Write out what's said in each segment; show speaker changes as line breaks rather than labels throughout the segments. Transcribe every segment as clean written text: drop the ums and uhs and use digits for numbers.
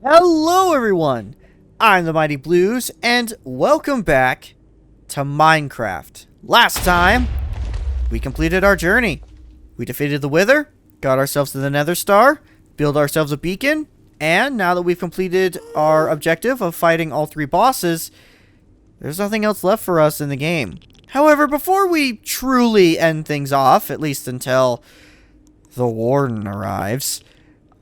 Hello everyone, I'm the Mighty Blues, and welcome back to Minecraft. Last time, we completed our journey. We defeated the Wither, got ourselves to the Nether Star, built ourselves a beacon, and now that we've completed our objective of fighting all three bosses, there's nothing else left for us in the game. However, before we truly end things off, at least until the Warden arrives,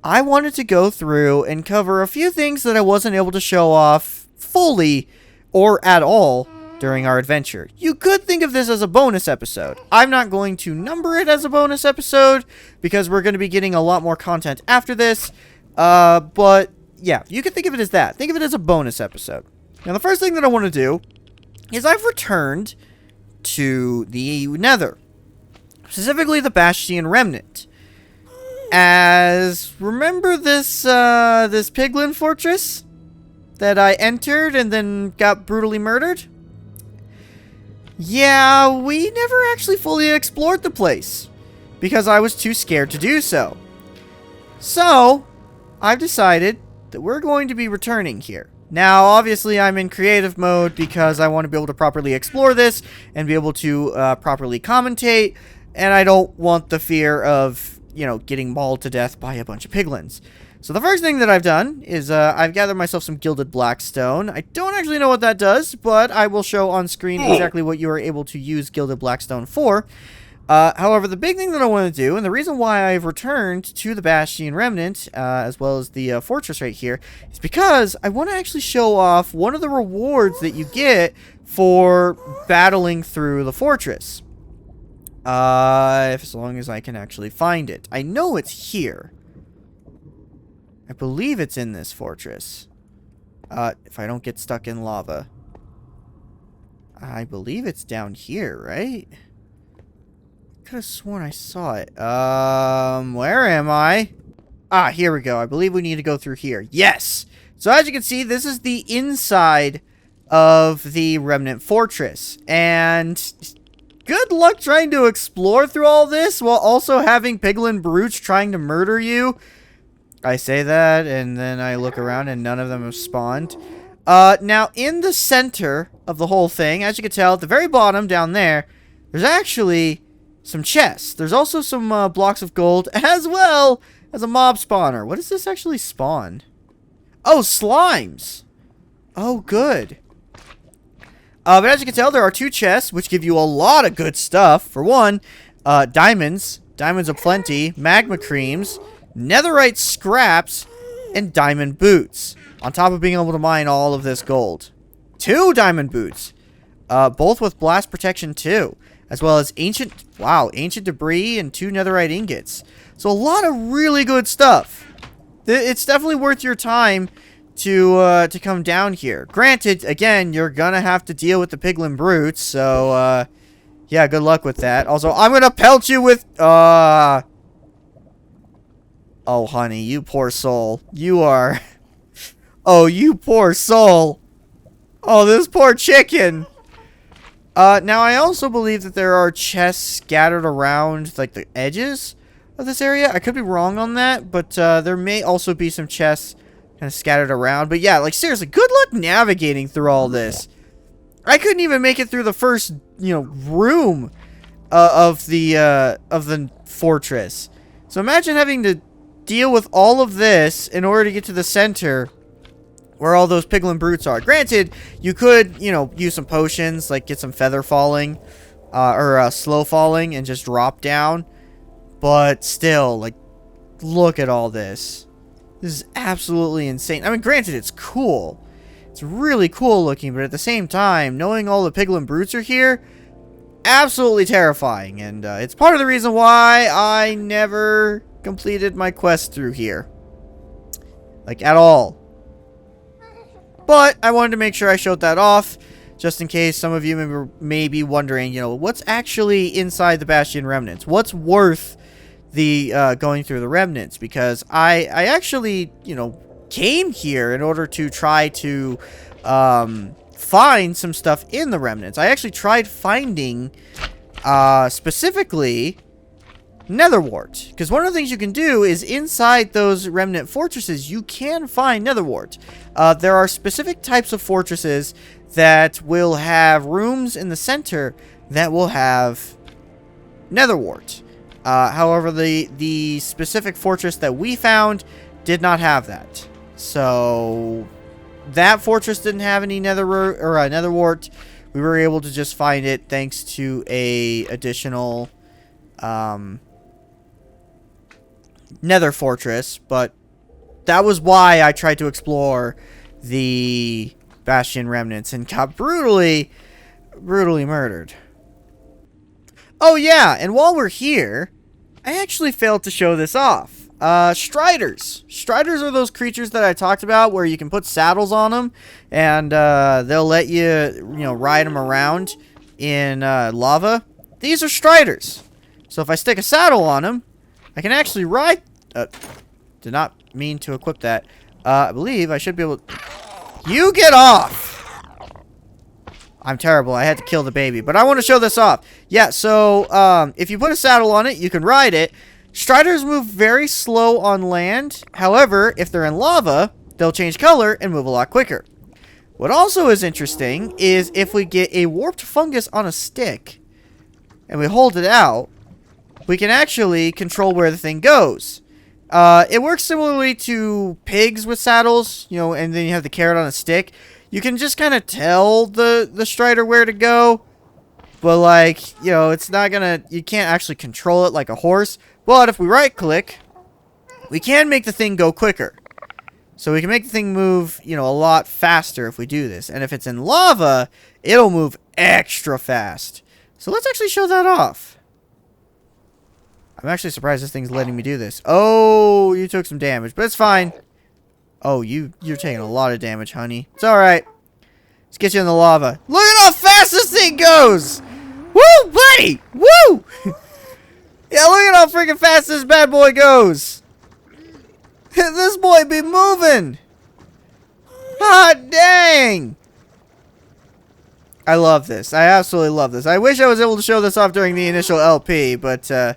I wanted to go through and cover a few things that I wasn't able to show off fully or at all during our adventure. You could think of this as a bonus episode. I'm not going to number it as a bonus episode because we're going to be getting a lot more content after this. But yeah, you can think of it as that. Think of it as a bonus episode. Now, the first thing that I want to do is I've returned to the Nether, specifically the Bastion Remnant. Remember this piglin fortress that I entered and then got brutally murdered? Yeah, we never actually fully explored the place because I was too scared to do so. So, I've decided that we're going to be returning here. Now, obviously, I'm in creative mode because I want to be able to properly explore this and be able to properly commentate, and I don't want the fear of getting mauled to death by a bunch of piglins. So the first thing that I've done is I've gathered myself some gilded blackstone. I don't actually know what that does, but I will show on screen exactly what you are able to use gilded blackstone for. However, the big thing that I want to do, and the reason why I've returned to the Bastion Remnant, as well as the fortress right here, is because I want to actually show off one of the rewards that you get for battling through the fortress. As long as I can actually find it. I know it's here. I believe it's in this fortress. If I don't get stuck in lava. I believe it's down here, right? Could have sworn I saw it. Where am I? Ah, here we go. I believe we need to go through here. Yes! So as you can see, this is the inside of the Remnant Fortress. And good luck trying to explore through all this while also having piglin brutes trying to murder you. I say that, and then I look around and none of them have spawned. Now, in the center of the whole thing, as you can tell, at the very bottom down there, there's actually some chests. There's also some blocks of gold, as well as a mob spawner. What does this actually spawn? Oh, slimes. Oh, good. But as you can tell, there are two chests, which give you a lot of good stuff. For one, diamonds. Diamonds aplenty. Magma creams. Netherite scraps. And diamond boots. On top of being able to mine all of this gold. 2 diamond boots. Both with blast protection too. As well as ancient debris and 2 netherite ingots. So a lot of really good stuff. It's definitely worth your time to come down here. Granted, again, you're gonna have to deal with the piglin brutes, so yeah, good luck with that. Also, I'm gonna pelt you with oh honey, you poor soul. You are oh, you poor soul. Oh, this poor chicken. Now I also believe that there are chests scattered around like the edges of this area. I could be wrong on that, but there may also be some chests kind of scattered around. But yeah, like seriously, good luck navigating through all this. I couldn't even make it through the first, room of the fortress. So imagine having to deal with all of this in order to get to the center where all those piglin brutes are. Granted, you could, use some potions, like get some feather falling, or slow falling and just drop down. But still, like, look at all this. This is absolutely insane. I mean, granted, it's cool. It's really cool looking, but at the same time, knowing all the piglin brutes are here, absolutely terrifying. And it's part of the reason why I never completed my quest through here. Like, at all. But I wanted to make sure I showed that off, just in case some of you may be wondering, what's actually inside the Bastion Remnants? What's worth the going through the Remnants? Because I actually, came here in order to try to find some stuff in the Remnants. I actually tried finding specifically nether wart. Because one of the things you can do is inside those remnant fortresses, you can find nether wart. There are specific types of fortresses that will have rooms in the center that will have nether wart. However, the specific fortress that we found did not have that. So that fortress didn't have any nether wart. We were able to just find it thanks to a additional nether fortress, but that was why I tried to explore the Bastion remnants and got brutally murdered. Oh yeah, and while we're here, I actually failed to show this off. Striders. Striders are those creatures that I talked about where you can put saddles on them and they'll let you, ride them around in lava. These are striders. So if I stick a saddle on them, I can actually ride... did not mean to equip that. I believe I should be able to... You get off! I'm terrible. I had to kill the baby. But I want to show this off. Yeah, so if you put a saddle on it, you can ride it. Striders move very slow on land. However, if they're in lava, they'll change color and move a lot quicker. What also is interesting is if we get a warped fungus on a stick and we hold it out, we can actually control where the thing goes. It works similarly to pigs with saddles, and then you have the carrot on a stick. You can just kind of tell the strider where to go, but it's not gonna, you can't actually control it like a horse. But if we right click, we can make the thing go quicker. So we can make the thing move, a lot faster if we do this. And if it's in lava, it'll move extra fast. So let's actually show that off. I'm actually surprised this thing's letting me do this. Oh, you took some damage, but it's fine. Oh, you're taking a lot of damage, honey. It's alright. Let's get you in the lava. Look at how fast this thing goes! Woo, buddy! Woo! Yeah, look at how freaking fast this bad boy goes. This boy be moving. Hot dang. I love this. I absolutely love this. I wish I was able to show this off during the initial LP, but I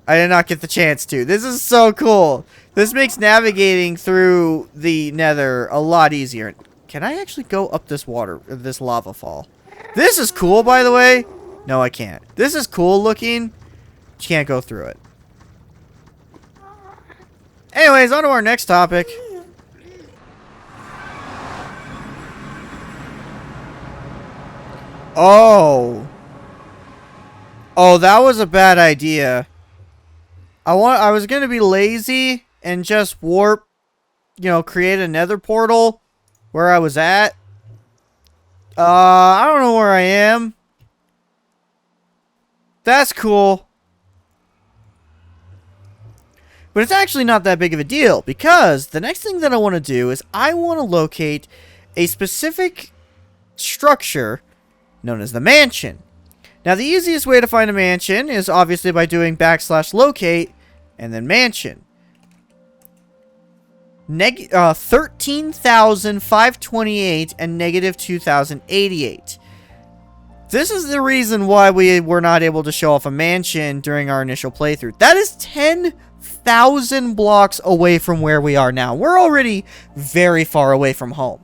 did not get the chance to. This is so cool. This makes navigating through the nether a lot easier. Can I actually go up this this lava fall? This is cool, by the way. No, I can't. This is cool looking. You can't go through it. Anyways, on to our next topic. Oh, that was a bad idea. I was gonna be lazy and just warp, create a nether portal where I was at. I don't know where I am. That's cool. But it's actually not that big of a deal, because the next thing that I want to do is I want to locate a specific structure known as the mansion. Now, the easiest way to find a mansion is obviously by doing \locate and then mansion. 13,528 and -2,088. This is the reason why we were not able to show off a mansion during our initial playthrough. That is 10,000 blocks away from where we are now. We're already very far away from home.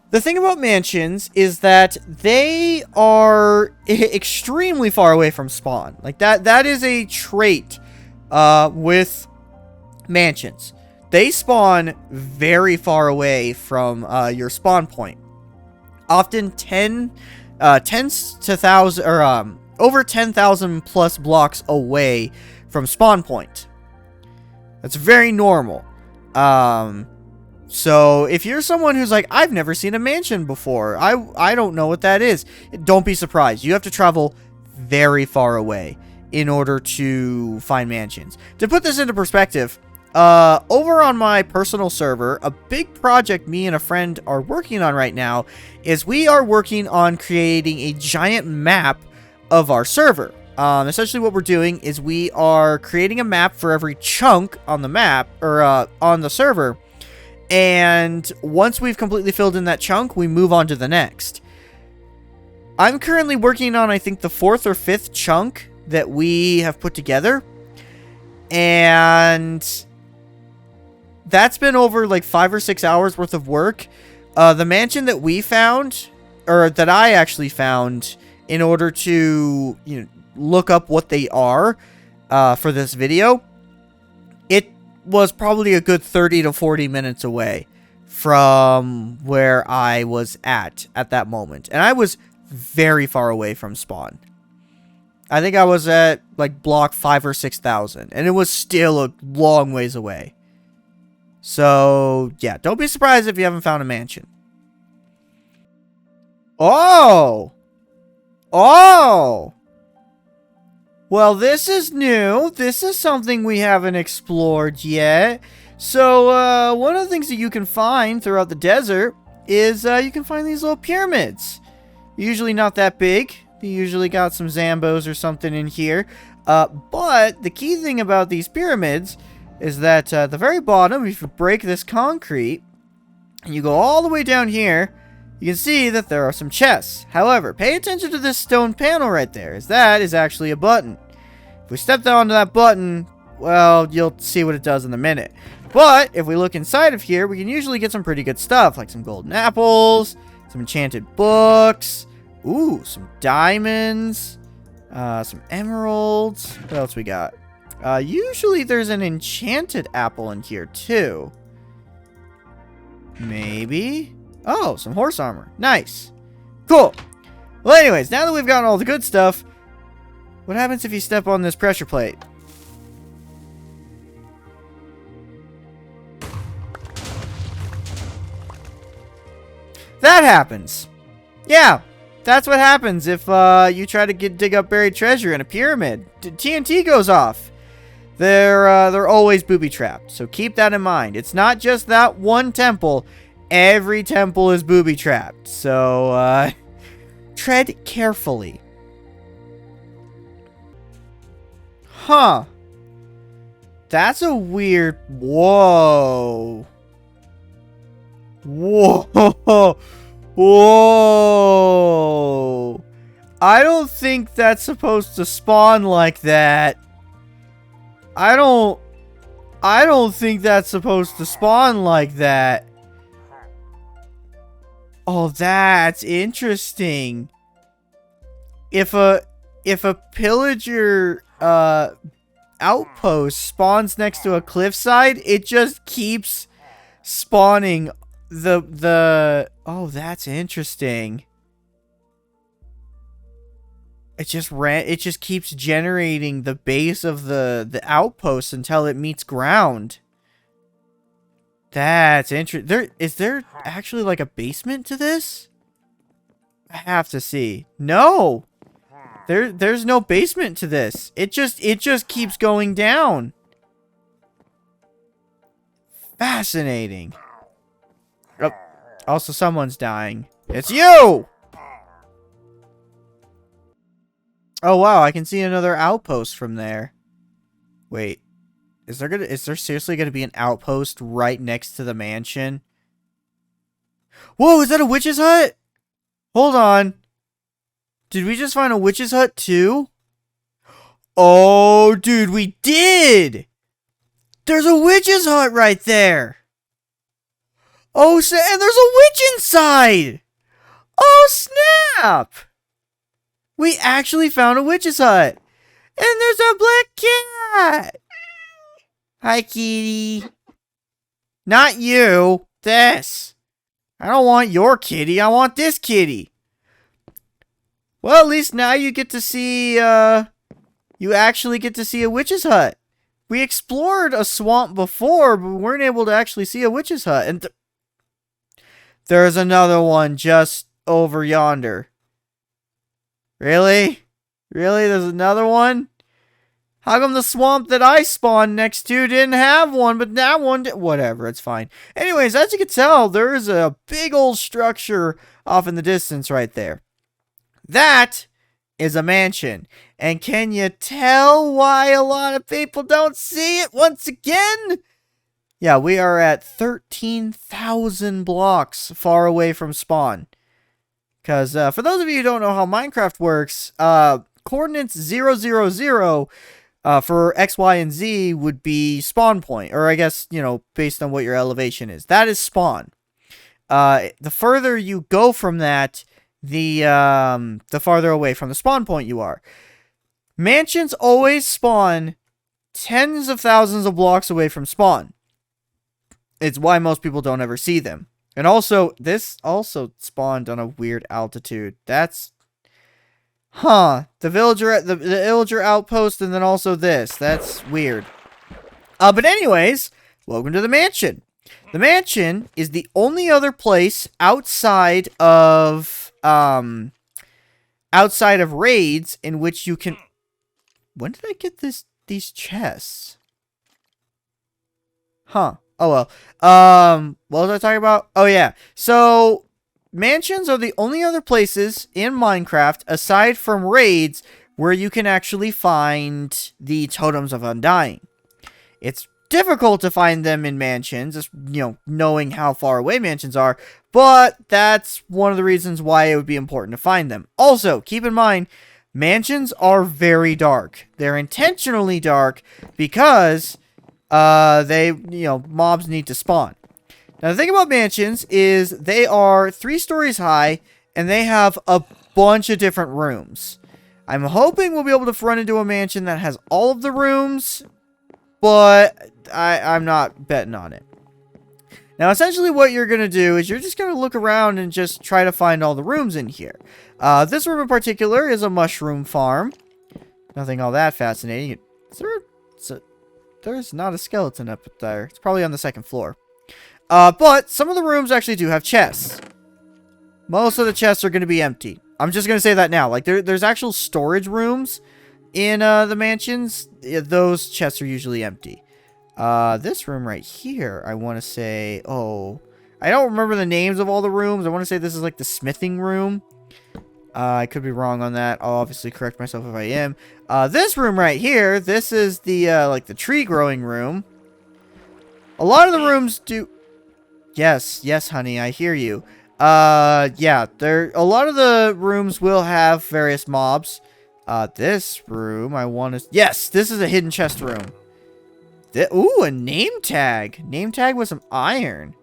The thing about mansions is that they are extremely far away from spawn. That is a trait with mansions. They spawn very far away from your spawn point. Often 10 to 1,000 or over 10,000 plus blocks away from spawn point. That's very normal. So if you're someone who's like, I've never seen a mansion before, I don't know what that is, don't be surprised. You have to travel very far away in order to find mansions. To put this into perspective, over on my personal server, a big project me and a friend are working on right now is we are working on creating a giant map of our server. Essentially what we're doing is we are creating a map for every chunk on the map, or on the server. And once we've completely filled in that chunk, we move on to the next. I'm currently working on, I think, the 4th or 5th chunk that we have put together. And that's been over like 5 or 6 hours worth of work. The mansion that we found, or that I actually found in order to, look up what they are for this video, it was probably a good 30 to 40 minutes away from where I was at that moment. And I was very far away from spawn. I think I was at like block 5 or 6,000, and it was still a long ways away. So, yeah, don't be surprised if you haven't found a mansion. Oh! Oh! Well, this is new. This is something we haven't explored yet. So, one of the things that you can find throughout the desert is you can find these little pyramids. Usually not that big. You usually got some Zambos or something in here. But the key thing about these pyramids is that at the very bottom, if you break this concrete, and you go all the way down here, you can see that there are some chests. However, pay attention to this stone panel right there, as that is actually a button. If we step down onto that button, well, you'll see what it does in a minute. But if we look inside of here, we can usually get some pretty good stuff, like some golden apples, some enchanted books, ooh, some diamonds, some emeralds. What else we got? Usually there's an enchanted apple in here too. Maybe? Oh, some horse armor. Nice. Cool. Well, anyways, now that we've gotten all the good stuff, what happens if you step on this pressure plate? That happens. Yeah, that's what happens if you try to dig up buried treasure in a pyramid. TNT goes off. They're always booby-trapped, so keep that in mind. It's not just that one temple. Every temple is booby-trapped, so tread carefully. Huh. That's a weird... Whoa. Whoa. Whoa. I don't think that's supposed to spawn like that. I don't think that's supposed to spawn like that. Oh, that's interesting. If a pillager outpost spawns next to a cliffside, it just keeps spawning oh, that's interesting. It just keeps generating the base of the outpost until it meets ground. That's interesting. Is there actually like a basement to this? I have to see. No. There's no basement to this. It just keeps going down. Fascinating. Oh, also someone's dying. It's you! Oh wow, I can see another outpost from there. Wait. Is there seriously gonna be an outpost right next to the mansion? Whoa, is that a witch's hut? Hold on. Did we just find a witch's hut too? Oh, dude, we did! There's a witch's hut right there! Oh, and there's a witch inside! Oh, snap! We actually found a witch's hut! And there's a black cat! Hi, kitty. Not you. This. I don't want your kitty. I want this kitty. Well, at least now you get to see, you actually get to see a witch's hut. We explored a swamp before, but we weren't able to actually see a witch's hut. And there's another one just over yonder. Really? Really? There's another one? How come the swamp that I spawned next to didn't have one, but that one did? Whatever, it's fine. Anyways, as you can tell, there is a big old structure off in the distance right there. That is a mansion. And can you tell why a lot of people don't see it once again? Yeah, we are at 13,000 blocks far away from spawn. Because for those of you who don't know how Minecraft works, coordinates 000 for X, Y, and Z would be spawn point, or I guess, you know, based on what your elevation is. That is spawn. The further you go from that, the farther away from the spawn point you are. Mansions always spawn tens of thousands of blocks away from spawn. It's why most people don't ever see them. And also, this also spawned on a weird altitude. That's... Huh. The villager, the villager outpost, and then also this. That's weird. But anyways, welcome to the mansion. The mansion is the only other place outside of raids in which you can... When did I get these chests? Huh. Oh, well. What was I talking about? Oh, yeah. So, mansions are the only other places in Minecraft, aside from raids, where you can actually find the Totems of Undying. It's difficult to find them in mansions, just, you know, knowing how far away mansions are, but that's one of the reasons why it would be important to find them. Also, keep in mind, mansions are very dark. They're intentionally dark because mobs need to spawn. Now, the thing about mansions is they are 3 stories high, and they have a bunch of different rooms. I'm hoping we'll be able to run into a mansion that has all of the rooms, but I'm not betting on it. Now, essentially what you're going to do is you're just going to look around and just try to find all the rooms in here. This room in particular is a mushroom farm. Nothing all that fascinating. There's not a skeleton up there. It's probably on the 2nd floor. But some of the rooms actually do have chests. Most of the chests are going to be empty. I'm just going to say that now. Like, there's actual storage rooms in the mansions. Those chests are usually empty. This room right here, I want to say... Oh, I don't remember the names of all the rooms. I want to say this is like the smithing room. I could be wrong on that. I'll obviously correct myself if I am. This room right here, this is the, like the tree growing room. A lot of the rooms do... Yes, honey, I hear you. Yeah, a lot of the rooms will have various mobs. This room, I want to... Yes, this is a hidden chest room. Ooh, a name tag. Name tag with some iron.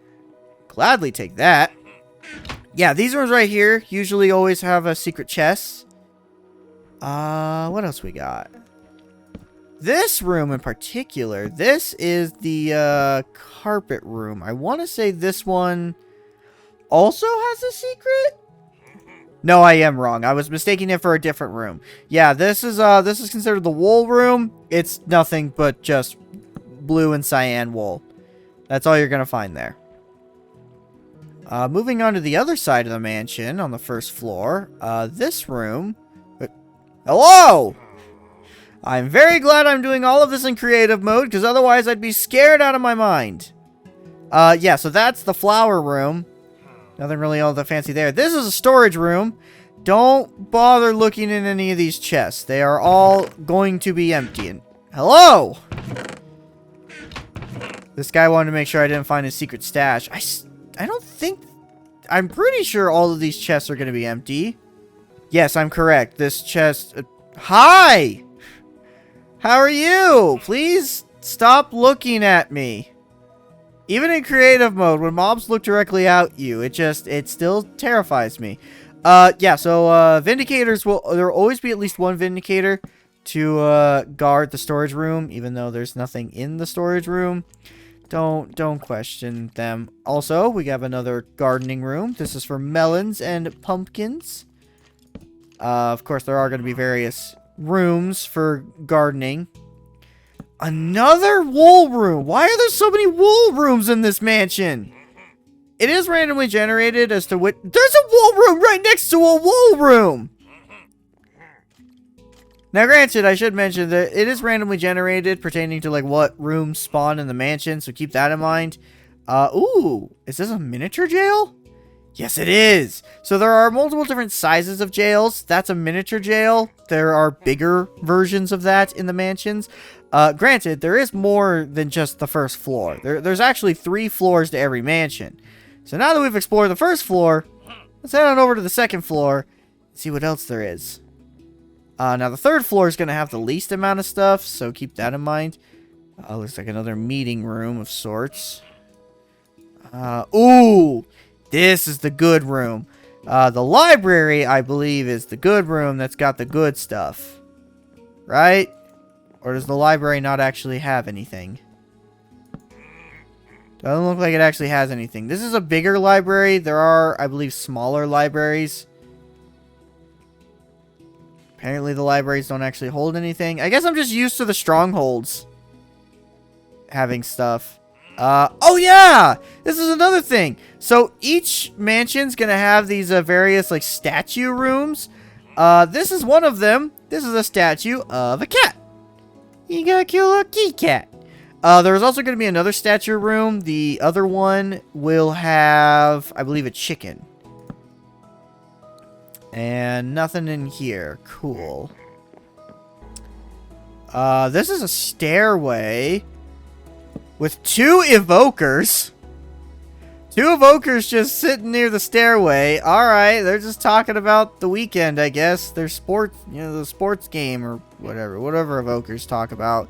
Gladly take that. Yeah, these rooms right here usually always have a secret chest. What else we got? This room in particular, this is the carpet room. I want to say this one also has a secret? No, I am wrong. I was mistaking it for a different room. Yeah, this is considered the wool room. It's nothing but just blue and cyan wool. That's all you're going to find there. Moving on to the other side of the mansion on the 1st floor. This room... Hello! I'm very glad I'm doing all of this in creative mode, because otherwise I'd be scared out of my mind. Yeah, so that's the flower room. Nothing really all that fancy there. This is a storage room. Don't bother looking in any of these chests. They are all going to be empty. And hello! This guy wanted to make sure I didn't find his secret stash. I don't think... I'm pretty sure all of these chests are going to be empty. Yes, I'm correct. This chest... Hi! How are you? Please stop looking at me. Even in creative mode, when mobs look directly at you, it still terrifies me. Yeah, so, Vindicators there will always be at least one Vindicator to, guard the storage room, even though there's nothing in the storage room. Don't question them. Also, we have another gardening room. This is for melons and pumpkins. Of course, there are going to be various rooms for gardening. Another wool room. Why are there so many wool rooms in this mansion? It is randomly generated as to which... There's a wool room right next to a wool room! Now, granted, I should mention that it is randomly generated pertaining to, like, what rooms spawn in the mansion, so keep that in mind. Ooh, is this a miniature jail? Yes, it is! So there are multiple different sizes of jails. That's a miniature jail. There are bigger versions of that in the mansions. Granted, there is more than just the 1st floor. There's actually 3 floors to every mansion. So now that we've explored the 1st floor, let's head on over to the 2nd floor and see what else there is. Now, the third floor is going to have the least amount of stuff, so keep that in mind. Looks like another meeting room of sorts. Ooh! This is the good room. The library, I believe, is the good room that's got the good stuff. Right? Or does the library not actually have anything? Doesn't look like it actually has anything. This is a bigger library. There are, I believe, smaller libraries. Apparently the libraries don't actually hold anything. I guess I'm just used to the strongholds having stuff. Oh yeah! This is another thing. So each mansion's gonna have these various like statue rooms. This is one of them. This is a statue of a cat. You got a cute little kitty cat. There's also gonna be another statue room. The other one will have, I believe, a chicken. And nothing in here. Cool. This is a stairway with 2 evokers. 2 evokers just sitting near the stairway. Alright, they're just talking about the weekend, I guess. Their sports, you know, the sports game or whatever. Whatever evokers talk about.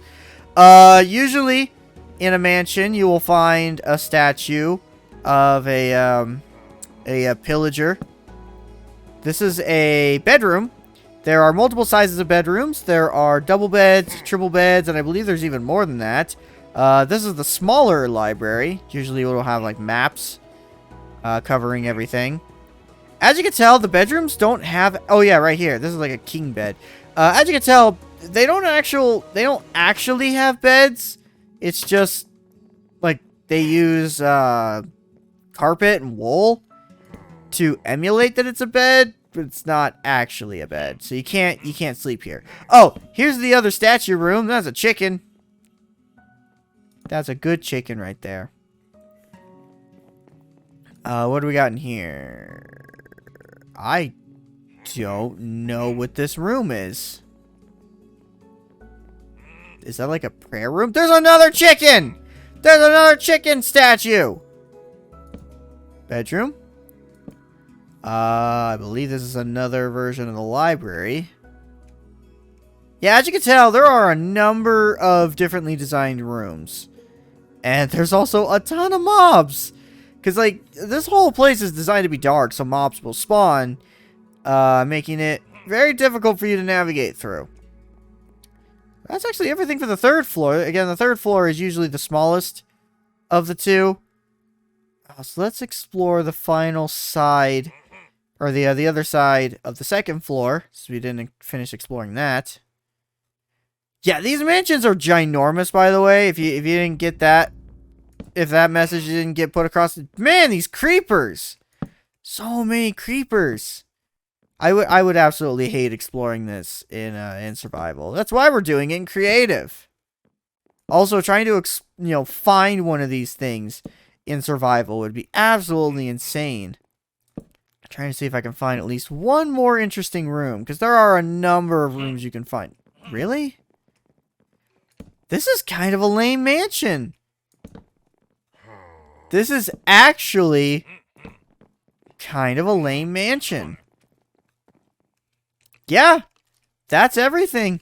Usually, in a mansion, you will find a statue of a pillager. This is a bedroom. There are multiple sizes of bedrooms. There are double beds, triple beds, and I believe there's even more than that. This is the smaller library. Usually it will have like maps covering everything. As you can tell, the bedrooms don't have... Oh yeah, right here. This is like a king bed. As you can tell, they don't actually have beds. It's just like they use carpet and wool to emulate that it's a bed, but it's not actually a bed. So you can't sleep here. Oh, here's the other statue room. That's a chicken. That's a good chicken right there. What do we got in here? I don't know what this room is. Is that like a prayer room? There's another chicken! There's another chicken statue! Bedroom? I believe this is another version of the library. Yeah, as you can tell, there are a number of differently designed rooms. And there's also a ton of mobs. Because, like, this whole place is designed to be dark, so mobs will spawn, making it very difficult for you to navigate through. That's actually everything for the third floor. Again, the third floor is usually the smallest of the two. So let's explore the final side, or the other side of the second floor, since we didn't finish exploring that. Yeah, these mansions are ginormous, by the way. If you didn't get that, if that message didn't get put across, man, these creepers, so many creepers. I would absolutely hate exploring this in survival. That's why we're doing it in creative. Also, trying to find one of these things in survival would be absolutely insane. I'm trying to see if I can find at least one more interesting room, because there are a number of rooms you can find. Really? This is kind of a lame mansion. This is actually kind of a lame mansion. Yeah, that's everything.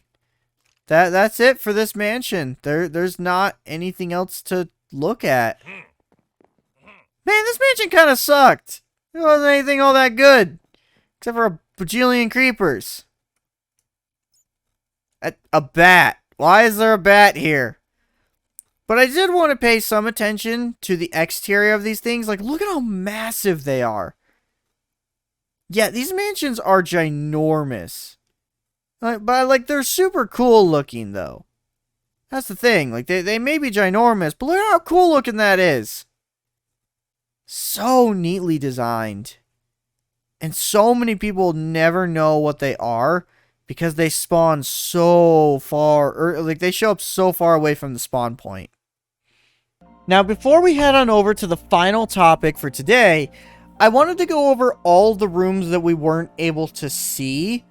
That's it for this mansion. There's not anything else to look at. Man, this mansion kind of sucked. There wasn't anything all that good, except for a bajillion creepers. A bat. Why is there a bat here? But I did want to pay some attention to the exterior of these things. Like, look at how massive they are. Yeah, these mansions are ginormous. But they're super cool looking, though. That's the thing. Like, they may be ginormous, but look at how cool looking that is. So neatly designed. And so many people never know what they are because they spawn so far, or like they show up so far away from the spawn point. Now, before we head on over to the final topic for today, I wanted to go over all the rooms that we weren't able to see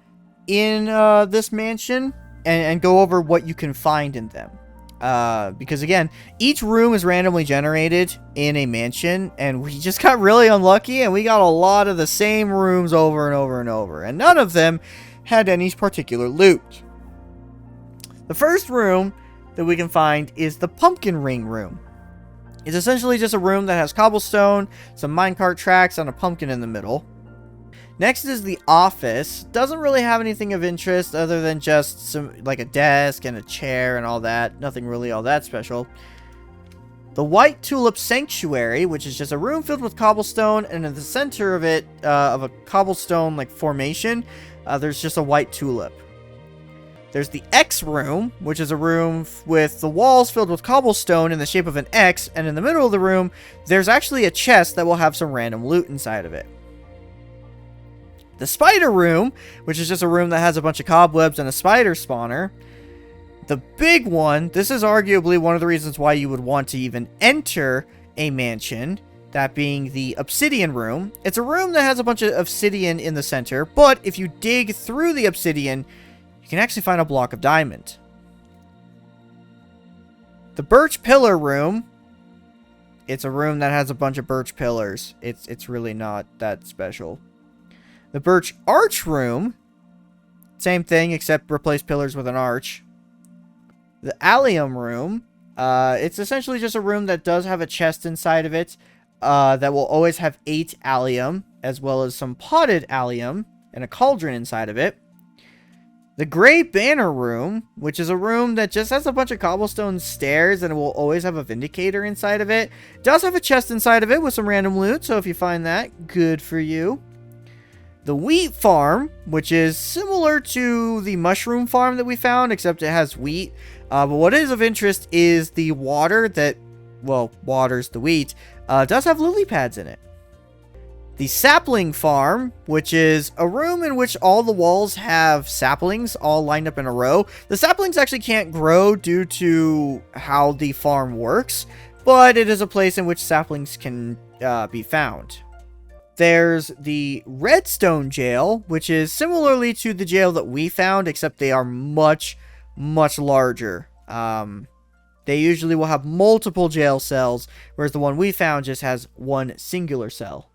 in this mansion and go over what you can find in them. Because again, each room is randomly generated in a mansion, and we just got really unlucky, and we got a lot of the same rooms over and over and over. And none of them had any particular loot. The first room that we can find is the Pumpkin Ring room. It's essentially just a room that has cobblestone, some minecart tracks, and a pumpkin in the middle. Next is the office. Doesn't really have anything of interest other than just some, like a desk and a chair and all that. Nothing really all that special. The White Tulip Sanctuary, which is just a room filled with cobblestone, and in the center of it, of a cobblestone like formation, there's just a white tulip. There's the X room, which is a room with the walls filled with cobblestone in the shape of an X, and in the middle of the room, there's actually a chest that will have some random loot inside of it. The Spider room, which is just a room that has a bunch of cobwebs and a spider spawner. The big one, this is arguably one of the reasons why you would want to even enter a mansion, that being the Obsidian room. It's a room that has a bunch of obsidian in the center, but if you dig through the obsidian, you can actually find a block of diamond. The Birch Pillar room, it's a room that has a bunch of birch pillars. It's really not that special. The Birch Arch room, same thing except replace pillars with an arch. The Allium room, it's essentially just a room that does have a chest inside of it that will always have 8 allium, as well as some potted allium and a cauldron inside of it. The Gray Banner room, which is a room that just has a bunch of cobblestone stairs and it will always have a Vindicator inside of it. Does have a chest inside of it with some random loot, so if you find that, good for you. The Wheat Farm, which is similar to the Mushroom Farm that we found, except it has wheat. But what is of interest is the water that, well, waters the wheat, does have lily pads in it. The Sapling Farm, which is a room in which all the walls have saplings all lined up in a row. The saplings actually can't grow due to how the farm works, but it is a place in which saplings can be found. There's the Redstone Jail, which is similarly to the jail that we found, except they are much, much larger. They usually will have multiple jail cells, whereas the one we found just has one singular cell.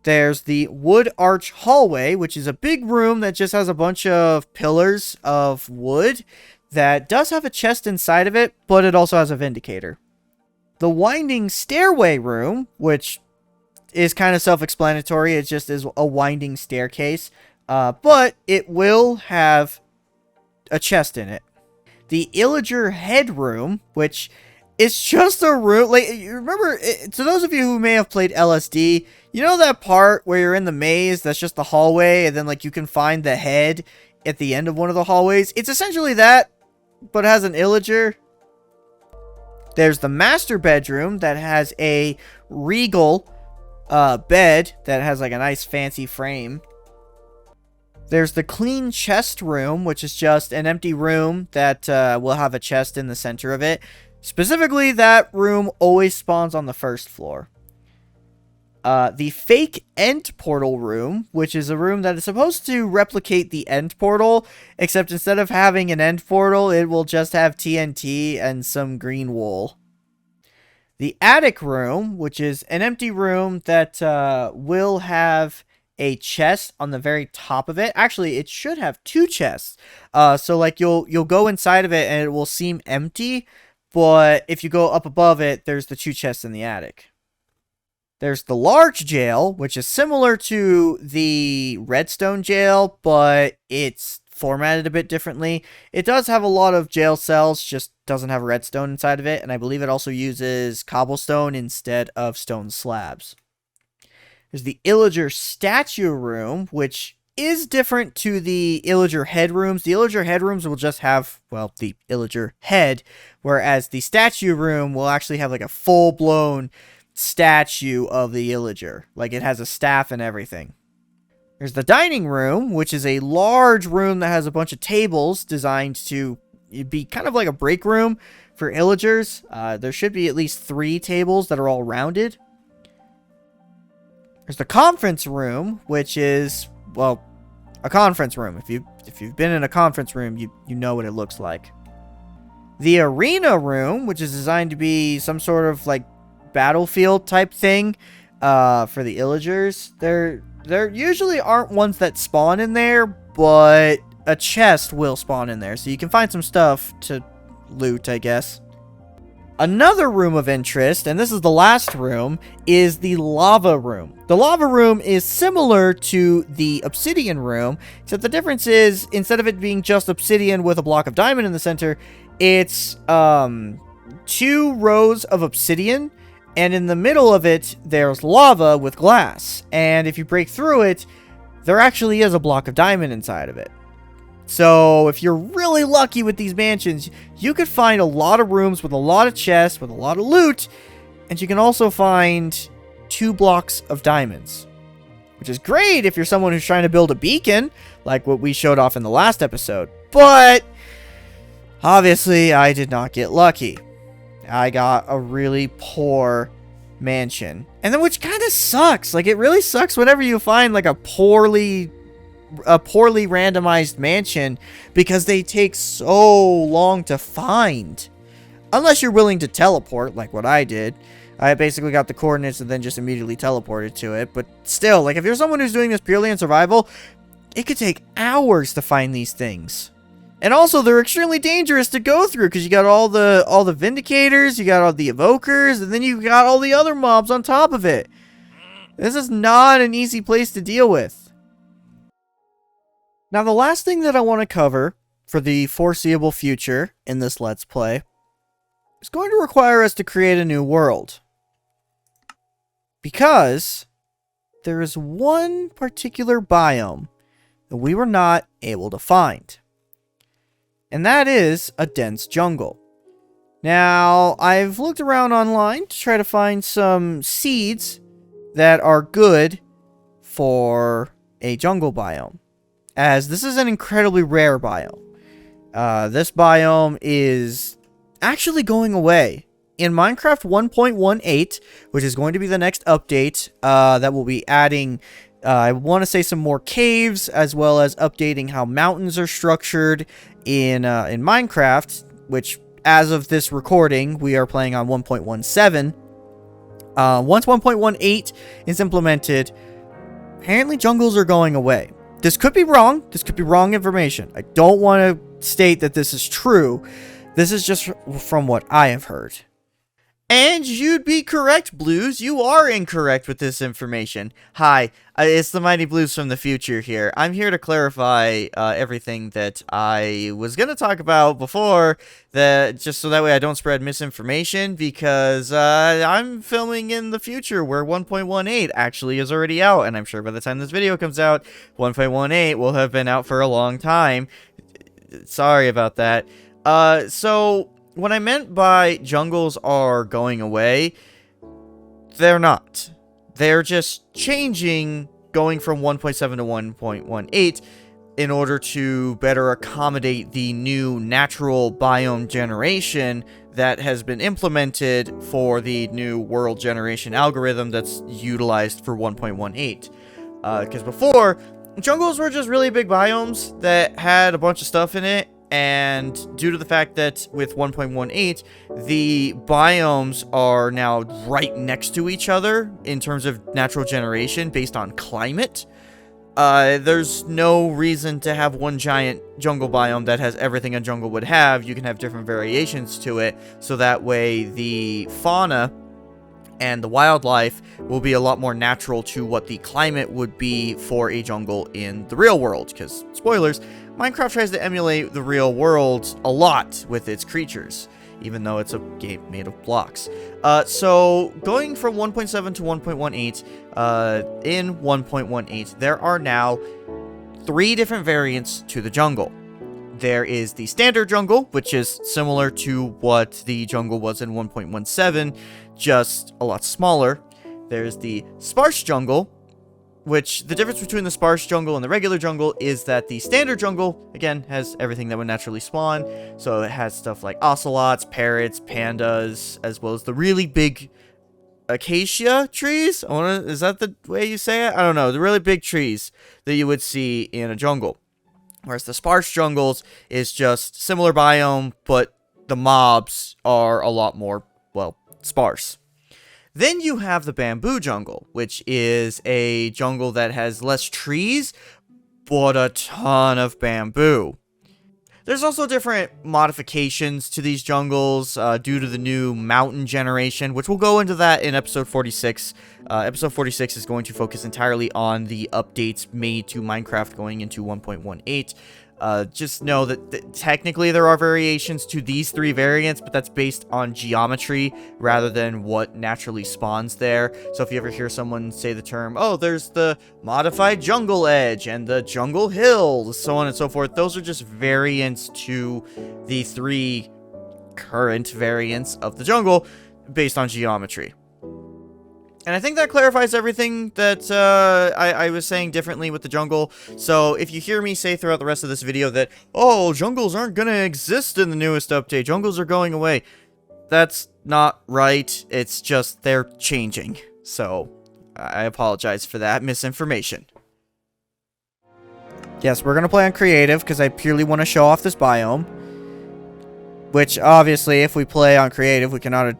There's the Wood Arch Hallway, which is a big room that just has a bunch of pillars of wood that does have a chest inside of it, but it also has a Vindicator. The Winding Stairway room, which is kind of self-explanatory. It just is a winding staircase, but it will have a chest in it. The Illager Head room, which is just a room, like, you remember, to those of you who may have played LSD, you know that part where you're in the maze, that's just the hallway, and then, like, you can find the head at the end of one of the hallways? It's essentially that, but it has an Illager. There's the Master Bedroom that has a regal bed that has like a nice fancy frame. There's the Clean Chest room, which is just an empty room that will have a chest in the center of it. Specifically, that room always spawns on the first floor. The Fake End Portal room, which is a room that is supposed to replicate the End Portal, except instead of having an End Portal, it will just have TNT and some green wool. The Attic room, which is an empty room that will have a chest on the very top of it. Actually, it should have 2 chests. So like you'll go inside of it and it will seem empty, but if you go up above it, there's the 2 chests in the attic. There's the Large Jail, which is similar to the Redstone Jail, but it's formatted a bit differently. It does have a lot of jail cells, just doesn't have redstone inside of it, and I believe it also uses cobblestone instead of stone slabs. There's the Illager Statue room, which is different to the Illager Head rooms. The Illager Head rooms will just have, well, the Illager Head, whereas the Statue room will actually have like a full-blown statue of the Illager. Like, it has a staff and everything. There's the Dining room, which is a large room that has a bunch of tables designed to be kind of like a break room for Illagers. There should be at least 3 tables that are all rounded. There's the Conference room, which is, well, a conference room. If you've been in a conference room, you know what it looks like. The Arena room, which is designed to be some sort of like battlefield type thing for the Illagers. There usually aren't ones that spawn in there, but a chest will spawn in there, so you can find some stuff to loot, I guess. Another room of interest, and this is the last room, is the lava room. The lava room is similar to the obsidian room, except the difference is, instead of it being just obsidian with a block of diamond in the center, it's 2 rows of obsidian, and in the middle of it, there's lava with glass. And if you break through it, there actually is a block of diamond inside of it. So, if you're really lucky with these mansions, you could find a lot of rooms with a lot of chests, with a lot of loot, and you can also find 2 blocks of diamonds. Which is great if you're someone who's trying to build a beacon, like what we showed off in the last episode. But, obviously, I did not get lucky. I got a really poor mansion. And then, which kind of sucks. Like, it really sucks whenever you find, like, a poorly randomized mansion, because they take so long to find. Unless you're willing to teleport, like what I did. I basically got the coordinates and then just immediately teleported to it. But still, like, if you're someone who's doing this purely in survival, it could take hours to find these things. And also, they're extremely dangerous to go through, because you got all the Vindicators, you got all the Evokers, and then you got all the other mobs on top of it. This is not an easy place to deal with. Now, the last thing that I want to cover for the foreseeable future in this Let's Play is going to require us to create a new world. Because there is one particular biome that we were not able to find. And that is a dense jungle. Now, I've looked around online to try to find some seeds that are good for a jungle biome, as this is an incredibly rare biome. This biome is actually going away. In Minecraft 1.18, which is going to be the next update, that will be adding, I want to say, some more caves, as well as updating how mountains are structured in Minecraft, which, as of this recording, we are playing on 1.17. Once 1.18 is implemented, apparently jungles are going away. This could be wrong. This could be wrong information. I don't want to state that this is true. This is just from what I have heard. And you'd be correct, Blues. You are incorrect with this information. Hi, it's the Mighty Blues from the future here. I'm here to clarify everything that I was going to talk about before, just so that way I don't spread misinformation, because I'm filming in the future where 1.18 actually is already out, and I'm sure by the time this video comes out, 1.18 will have been out for a long time. Sorry about that. So what I meant by jungles are going away, they're not. They're just changing, going from 1.7 to 1.18 in order to better accommodate the new natural biome generation that has been implemented for the new world generation algorithm that's utilized for 1.18. Because before, jungles were just really big biomes that had a bunch of stuff in it. And due to the fact that with 1.18, the biomes are now right next to each other in terms of natural generation based on climate, there's no reason to have one giant jungle biome that has everything a jungle would have. You can have different variations to it, so that way the fauna and the wildlife will be a lot more natural to what the climate would be for a jungle in the real world. Because, spoilers, Minecraft tries to emulate the real world a lot with its creatures, even though it's a game made of blocks. So, going from 1.7 to 1.18, in 1.18, there are now 3 different variants to the jungle. There is the standard jungle, which is similar to what the jungle was in 1.17, just a lot smaller. There's the sparse jungle, which the difference between the sparse jungle and the regular jungle is that the standard jungle, again, has everything that would naturally spawn. So it has stuff like ocelots, parrots, pandas, as well as the really big acacia trees. Is that the way you say it? I don't know. The really big trees that you would see in a jungle. Whereas the sparse jungles is just similar biome, but the mobs are a lot more, well, sparse. Then you have the bamboo jungle, which is a jungle that has less trees, but a ton of bamboo. There's also different modifications to these jungles due to the new mountain generation, which we'll go into that in episode 46. Episode 46 is going to focus entirely on the updates made to Minecraft going into 1.18. Just know that technically there are variations to these 3 variants, but that's based on geometry rather than what naturally spawns there. So if you ever hear someone say the term, oh, there's the modified jungle edge and the jungle hills, so on and so forth, those are just variants to the 3 current variants of the jungle based on geometry. And I think that clarifies everything that I was saying differently with the jungle. So if you hear me say throughout the rest of this video that, oh, jungles aren't going to exist in the newest update, jungles are going away, that's not right. It's just they're changing. So I apologize for that misinformation. Yes, we're going to play on creative because I purely want to show off this biome. Which, obviously, if we play on creative, we cannot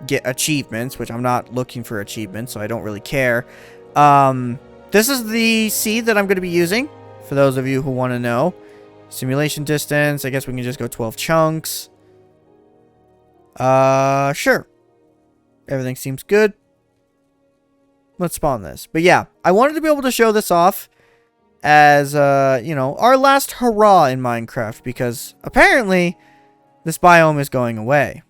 get achievements, which I'm not looking for achievements, so I don't really care. This is the seed that I'm going to be using, for those of you who want to know. Simulation distance, I guess we can just go 12 chunks. Sure. Everything seems good. Let's spawn this. But yeah, I wanted to be able to show this off as, you know, our last hurrah in Minecraft, because apparently this biome is going away.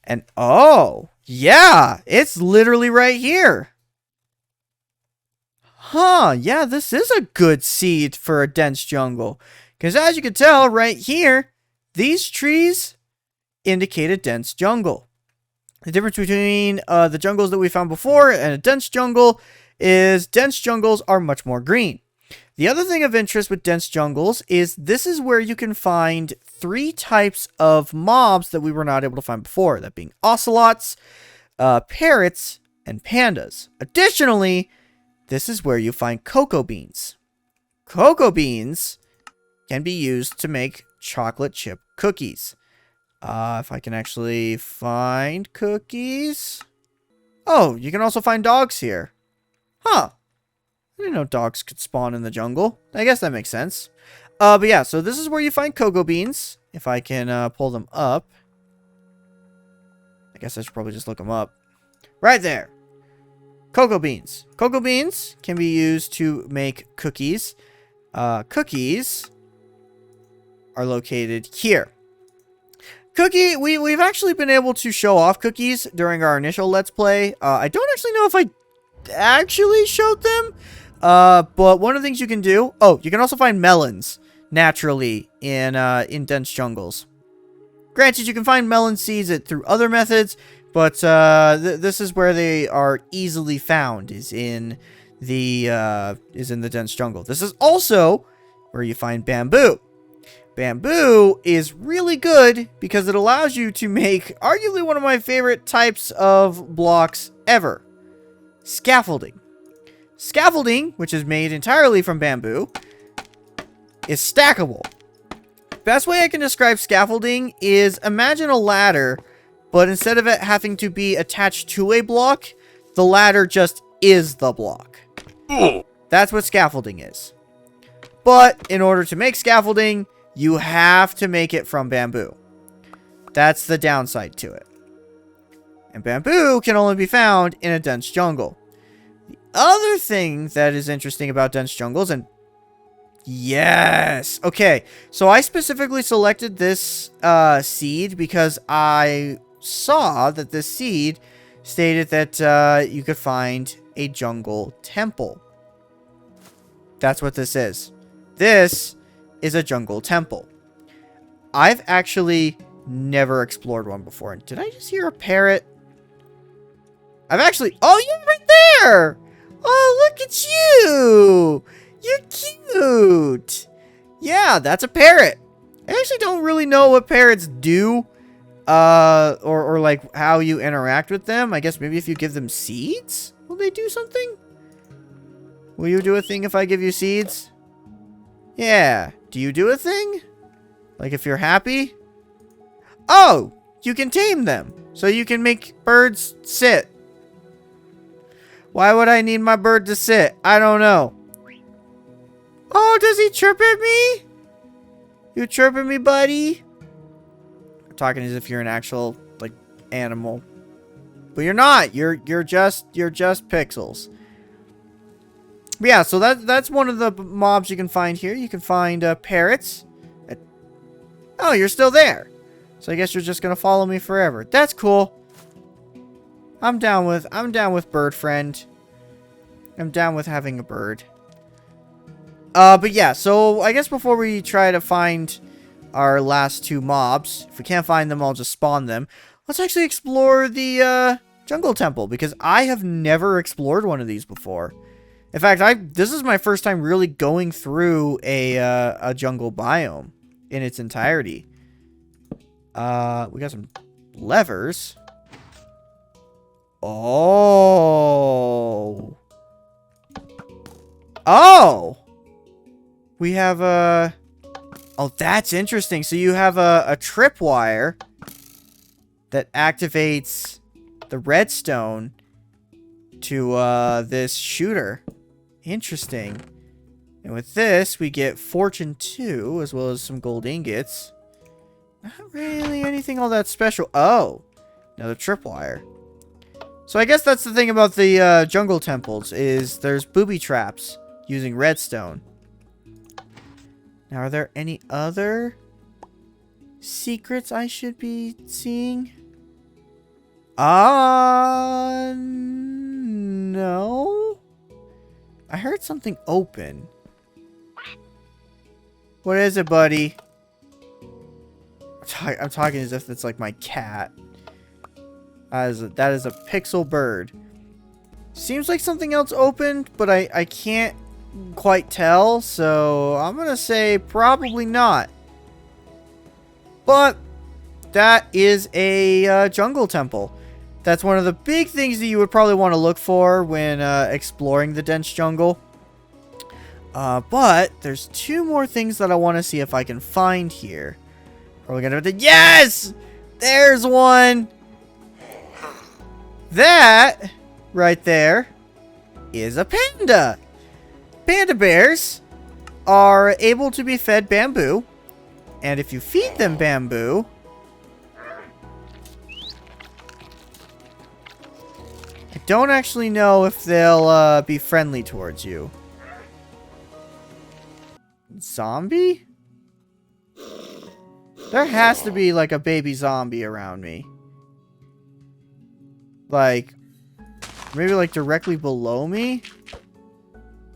And, oh, yeah, it's literally right here. Huh, yeah, this is a good seed for a dense jungle. Because as you can tell, right here, these trees indicate a dense jungle. The difference between the jungles that we found before and a dense jungle is dense jungles are much more green. The other thing of interest with dense jungles is this is where you can find 3 types of mobs that we were not able to find before. That being ocelots, parrots, and pandas. Additionally, this is where you find cocoa beans. Cocoa beans can be used to make chocolate chip cookies. If I can actually find cookies. Oh, you can also find dogs here. Huh. I didn't know dogs could spawn in the jungle. I guess that makes sense. But yeah, so this is where you find cocoa beans. If I can pull them up. I guess I should probably just look them up. Right there. Cocoa beans. Cocoa beans can be used to make cookies. Cookies are located here. We've actually been able to show off cookies during our initial Let's Play. I don't actually know if I actually showed them. But one of the things you can do... Oh, you can also find melons naturally in dense jungles. Granted, you can find melon seeds through other methods, but this is where they are easily found, is in the dense jungle. This is also where you find bamboo. Bamboo is really good because it allows you to make arguably one of my favorite types of blocks ever. Scaffolding. Scaffolding, which is made entirely from bamboo, is stackable. Best way I can describe scaffolding is imagine a ladder, but instead of it having to be attached to a block, the ladder just is the block. That's what scaffolding is. But in order to make scaffolding, you have to make it from bamboo. That's the downside to it. And bamboo can only be found in a dense jungle. The other thing that is interesting about dense jungles, and yes, okay, so I specifically selected this seed because I saw that this seed stated that you could find a jungle temple. That's what this is. This is a jungle temple. I've actually never explored one before. Did I just hear a parrot? I've actually... Oh, you're right there! Oh, look at you! You're cute! Yeah, that's a parrot. I actually don't really know what parrots do. Or like how you interact with them. I guess maybe if you give them seeds? Will they do something? Will you do a thing if I give you seeds? Yeah. Do you do a thing? Like if you're happy? Oh! you can tame them. So you can make birds sit. Why would I need my bird to sit? I don't know. Oh, does he chirp at me? You chirping me, buddy? I'm talking as if you're an actual, like, animal. But you're not. You're just pixels. But yeah, so that's one of the mobs you can find here. You can find parrots. Oh, you're still there. So I guess you're just gonna follow me forever. That's cool. I'm down with bird friend. I'm down with having a bird. But yeah, so I guess before we try to find our last two mobs, if we can't find them, I'll just spawn them. Let's actually explore the jungle temple, because I have never explored one of these before. In fact, this is my first time really going through a jungle biome in its entirety. We got some levers. Oh. Oh. We have a... Oh, that's interesting. So you have a tripwire that activates the redstone to this shooter. Interesting. And with this, we get Fortune 2, as well as some gold ingots. Not really anything all that special. Oh, another tripwire. So I guess that's the thing about the jungle temples, is there's booby traps using redstone. Now, are there any other secrets I should be seeing? No. I heard something open. What is it, buddy? I'm talking as if it's like my cat. That is a pixel bird. Seems like something else opened, but I can't quite tell, so I'm gonna say probably not. But that is a jungle temple. That's one of the big things that you would probably want to look for when exploring the dense jungle. But there's two more things that I want to see if I can find here. Are we gonna have to... Yes! There's one! That right there is a panda. Panda bears are able to be fed bamboo. And if you feed them bamboo... I don't actually know if they'll be friendly towards you. Zombie? There has to be like a baby zombie around me. Like, maybe like directly below me?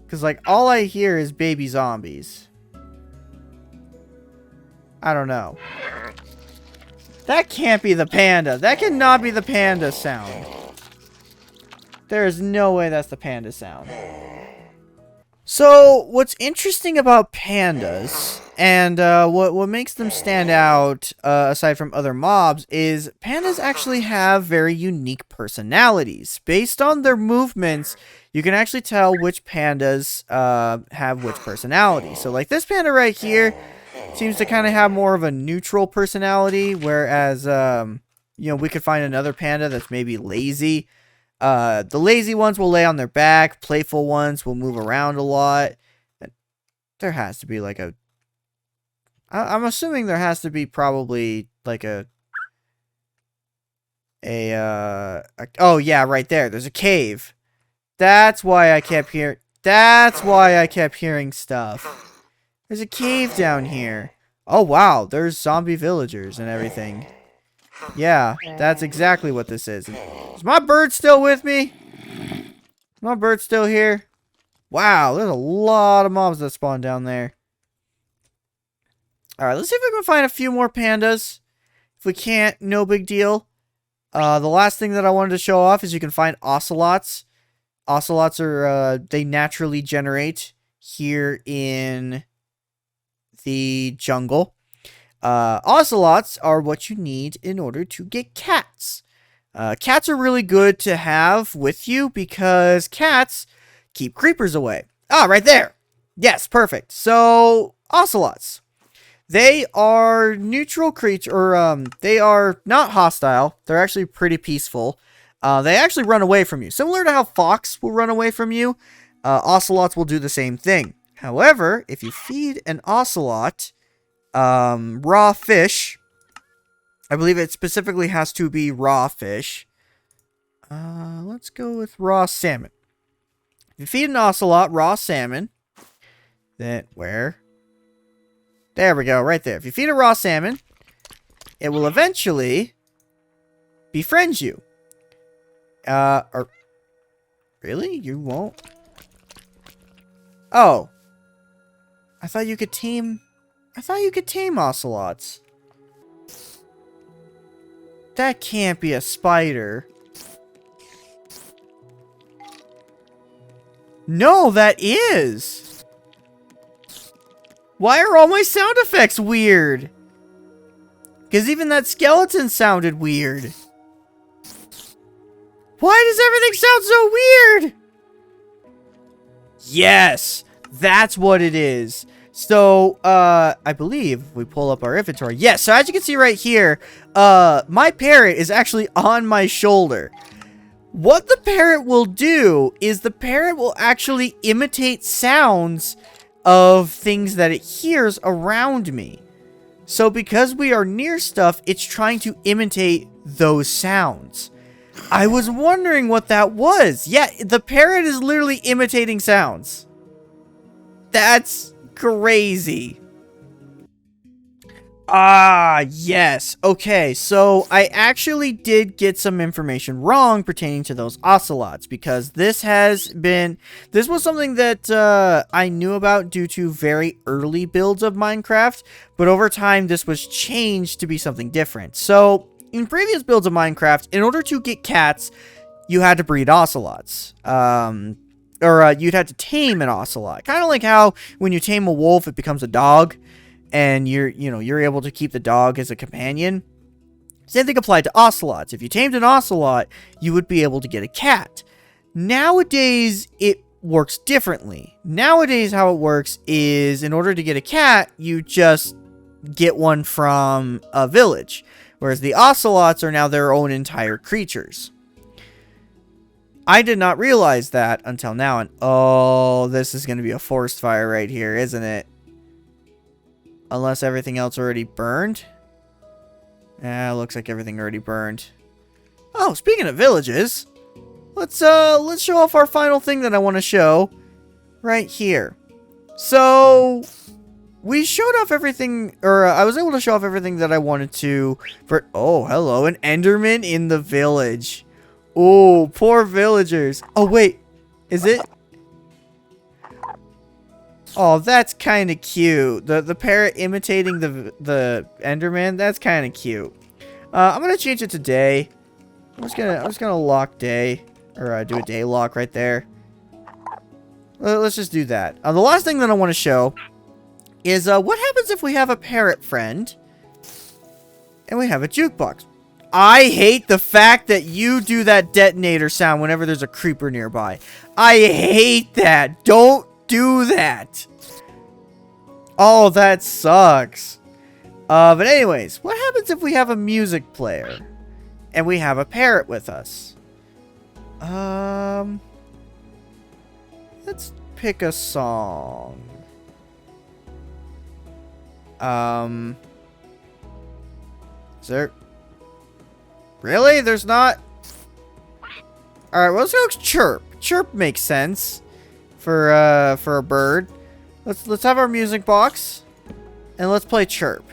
Because like all I hear is baby zombies. I don't know. That can't be the panda. That cannot be the panda sound. There is no way that's the panda sound. So, what's interesting about pandas, and what makes them stand out, aside from other mobs, is pandas actually have very unique personalities. Based on their movements, you can actually tell which pandas have which personality. So, like this panda right here seems to kind of have more of a neutral personality, whereas, you know, we could find another panda that's maybe lazy. The lazy ones will lay on their back. Playful ones will move around a lot. There has to be like a... I'm assuming there has to be probably like a... Oh, yeah, right there. There's a cave. That's why I kept hearing... That's why I kept hearing stuff. There's a cave down here. Oh, wow. There's zombie villagers and everything. Yeah, that's exactly what this is. Is my bird still with me? Is my bird still here? Wow, there's a lot of mobs that spawn down there. Alright, let's see if we can find a few more pandas. If we can't, no big deal. The last thing that I wanted to show off is you can find ocelots. Ocelots are, they naturally generate here in the jungle. Ocelots are what you need in order to get cats. Cats are really good to have with you because cats keep creepers away. Ah, right there. Yes, perfect. So, ocelots. They are neutral creature, or they are not hostile. They're actually pretty peaceful. They actually run away from you. Similar to how fox will run away from you, ocelots will do the same thing. However, if you feed an ocelot raw fish, I believe it specifically has to be raw fish. Let's go with raw salmon. If you feed an ocelot raw salmon, then where? There we go, right there. If you feed a raw salmon, it will eventually befriend you. Really? You won't? Oh. I thought you could tame ocelots. That can't be a spider. No, that is. Why are all my sound effects weird? Because even that skeleton sounded weird. Why does everything sound so weird? Yes, that's what it is. So, I believe we pull up our inventory. Yes, so as you can see right here, my parrot is actually on my shoulder. What the parrot will do is the parrot will actually imitate sounds of things that it hears around me. So because we are near stuff, it's trying to imitate those sounds. I was wondering what that was. Yeah, the parrot is literally imitating sounds. That's crazy. Ah, yes. Okay, so I actually did get some information wrong pertaining to those ocelots, because this was something that I knew about due to very early builds of Minecraft, but over time this was changed to be something different. So, in previous builds of Minecraft, in order to get cats, you had to breed ocelots. You'd have to tame an ocelot. Kind of like how when you tame a wolf, it becomes a dog. And you're able to keep the dog as a companion. Same thing applied to ocelots. If you tamed an ocelot, you would be able to get a cat. Nowadays, it works differently. Nowadays, how it works is, in order to get a cat, you just get one from a village. Whereas the ocelots are now their own entire creatures. I did not realize that until now. And oh, this is going to be a forest fire right here, isn't it? Unless everything else already burned. Looks like everything already burned. Oh, speaking of villages, let's show off our final thing that I want to show right here. So, we showed off everything, or I was able to show off everything that I wanted to. Oh, hello, an Enderman in the village. Oh, poor villagers. Oh, wait, is it? Oh, that's kind of cute. The parrot imitating the Enderman. That's kind of cute. I'm gonna change it to day. I'm just gonna lock day, or do a day lock right there. Let's just do that. The last thing that I want to show is what happens if we have a parrot friend and we have a jukebox. I hate the fact that you do that detonator sound whenever there's a creeper nearby. I hate that. Don't do that. Oh, that sucks. But anyways, what happens if we have a music player and we have a parrot with us? Let's pick a song. Is there... Really? There's not... Alright, well, let's go chirp. Chirp makes sense for a bird. Let's have our music box and let's play chirp.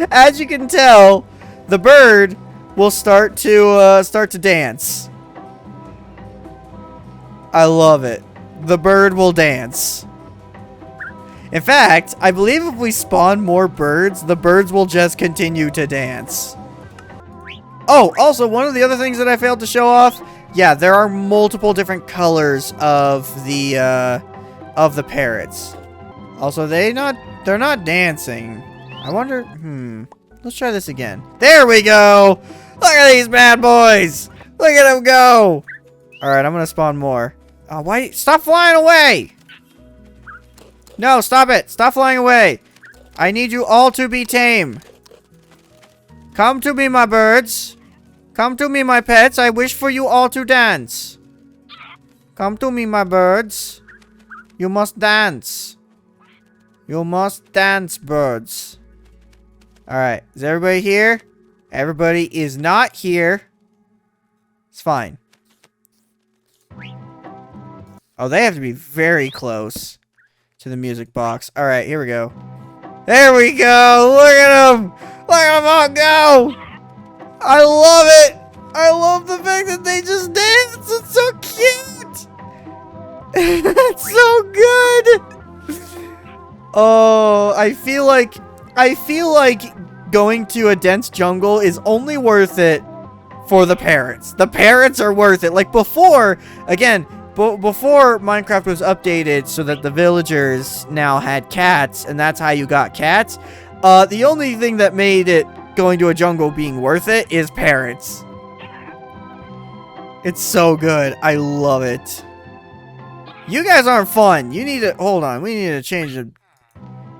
As you can tell, the bird will start to dance. I love it. The bird will dance. In fact, I believe if we spawn more birds, the birds will just continue to dance. Oh, also, one of the other things that I failed to show off, yeah, there are multiple different colors of the parrots. Also, they're not dancing. I wonder, let's try this again. There we go! Look at these bad boys! Look at them go! Alright, I'm gonna spawn more. Why? Stop flying away! No, stop it. Stop flying away. I need you all to be tame. Come to me, my birds. Come to me, my pets. I wish for you all to dance. Come to me, my birds. You must dance. You must dance, birds. Alright, is everybody here? Everybody is not here. It's fine. Oh, they have to be very close to the music box. Alright, here we go. There we go! Look at them! Look at them all go! I love it! I love the fact that they just dance! It's so cute! It's so good! Oh, I feel like going to a dense jungle is only worth it for the parrots. The parrots are worth it. Like before, again, before Minecraft was updated so that the villagers now had cats, and that's how you got cats, the only thing that made it going to a jungle being worth it is parrots. It's so good. I love it. You guys aren't fun. You need to... Hold on. We need to change the...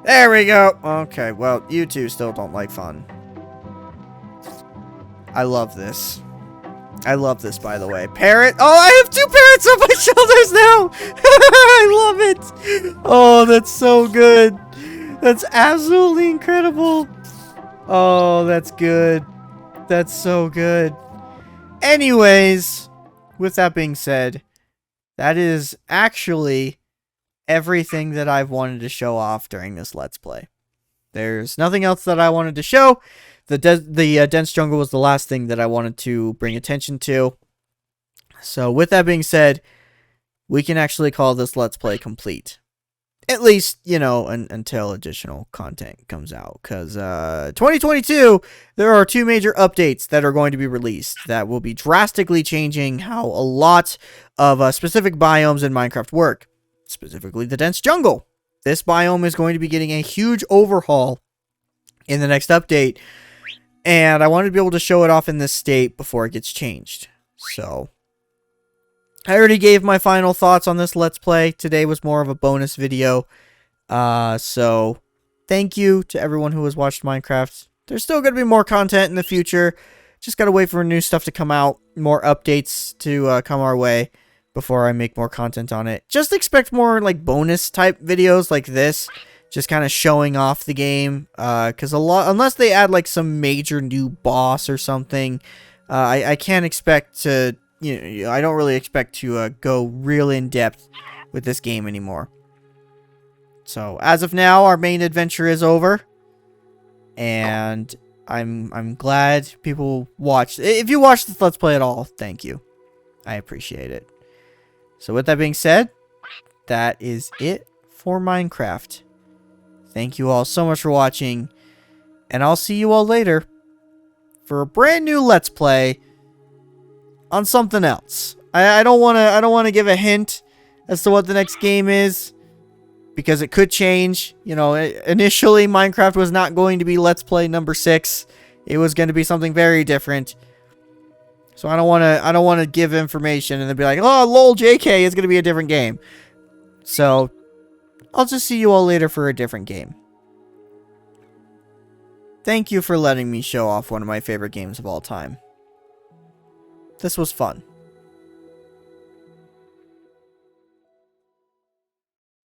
There we go. Okay, well, you two still don't like fun. I love this. I love this, by the way. Parrot. Oh, I have 2 parrots on my shoulders now. I love it. Oh, that's so good. That's absolutely incredible. Oh, that's good. That's so good. Anyways, with that being said, that is actually everything that I've wanted to show off during this Let's Play. There's nothing else that I wanted to show. The dense jungle was the last thing that I wanted to bring attention to. So with that being said, we can actually call this Let's Play complete. At least, you know, until additional content comes out. Because 2022, there are 2 major updates that are going to be released that will be drastically changing how a lot of specific biomes in Minecraft work. Specifically, the dense jungle. This biome is going to be getting a huge overhaul in the next update. And I wanted to be able to show it off in this state before it gets changed. So, I already gave my final thoughts on this Let's Play. Today was more of a bonus video. So, thank you to everyone who has watched Minecraft. There's still going to be more content in the future. Just got to wait for new stuff to come out. More updates to come our way before I make more content on it. Just expect more like bonus type videos like this. Just kind of showing off the game. Because unless they add like some major new boss or something, I can't expect to... You know, I don't really expect to go real in depth with this game anymore. So as of now, our main adventure is over, and I'm glad people watched. If you watched this Let's Play at all, thank you. I appreciate it. So with that being said, that is it for Minecraft. Thank you all so much for watching, and I'll see you all later for a brand new Let's Play on something else. I don't want to give a hint as to what the next game is, because it could change. You know, initially Minecraft was not going to be Let's Play number 6. It was going to be something very different. So I don't want to give information and then be like, "Oh, lol, JK, it's going to be a different game." So I'll just see you all later for a different game. Thank you for letting me show off one of my favorite games of all time. This was fun.